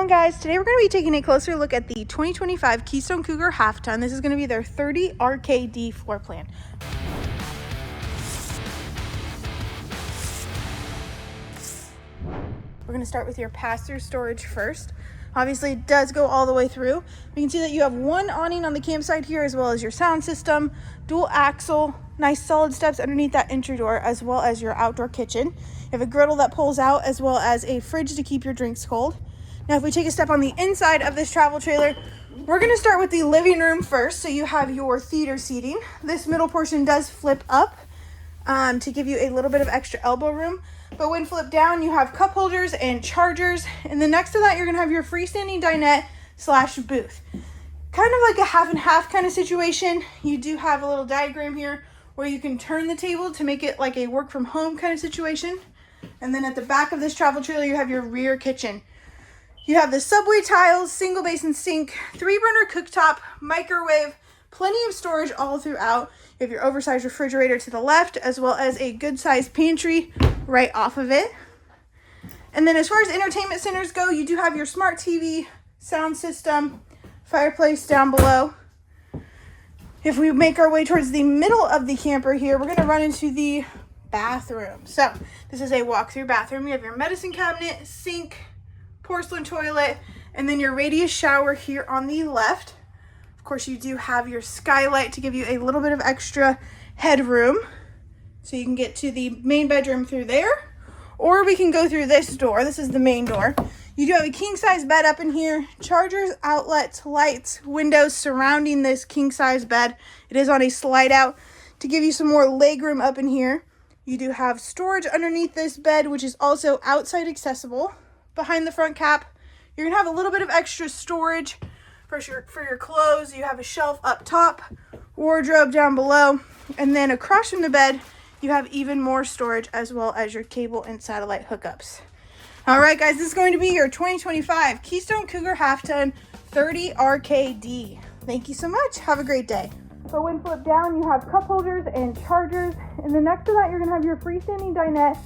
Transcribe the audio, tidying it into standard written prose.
guys, today we're going to be taking a closer look at the 2025 Keystone Cougar Half-Ton. This is going to be their 30 RKD floor plan. We're going to start with your pass-through storage first. Obviously it does go all the way through. You can see that you have one awning on the campsite here, as well as your sound system, dual axle, nice solid steps underneath that entry door, as well as your outdoor kitchen. You have a griddle that pulls out, as well as a fridge to keep your drinks cold. Now, if we take a step on the inside of this travel trailer, we're going to start with the living room first. So you have your theater seating. This middle portion does flip up to give you a little bit of extra elbow room. But when flipped down, you have cup holders and chargers. And then next to that, you're going to have your freestanding dinette / booth. Kind of like a half and half kind of situation. You do have a little diagram here where you can turn the table to make it like a work from home kind of situation. And then at the back of this travel trailer, you have your rear kitchen. You have the subway tiles, single basin sink, 3-burner cooktop, microwave, plenty of storage all throughout. You have your oversized refrigerator to the left, as well as a good-sized pantry right off of it. And then as far as entertainment centers go, you do have your smart TV, sound system, fireplace down below. If we make our way towards the middle of the camper here, we're going to run into the bathroom. So this is a walk-through bathroom. You have your medicine cabinet, sink, porcelain toilet, and then your radius shower here on the left. Of course, you do have your skylight to give you a little bit of extra headroom, so you can get to the main bedroom through there, or we can go through this door. This is the main door. You do have a king-size bed up in here, chargers, outlets, lights, windows surrounding this king-size bed. It is on a slide out to give you some more leg room up in here. You do have storage underneath this bed, which is also outside accessible. Behind the front cap, you're gonna have a little bit of extra storage for your clothes. You have a shelf up top, wardrobe down below, and then across from the bed you have even more storage, as well as your cable and satellite hookups. All right guys, this is going to be your 2025 Keystone Cougar Half-Ton 30 RKD. Thank you so much. Have a great day. So when flipped down, you have cup holders and chargers, and then next to that you're gonna have your freestanding dinette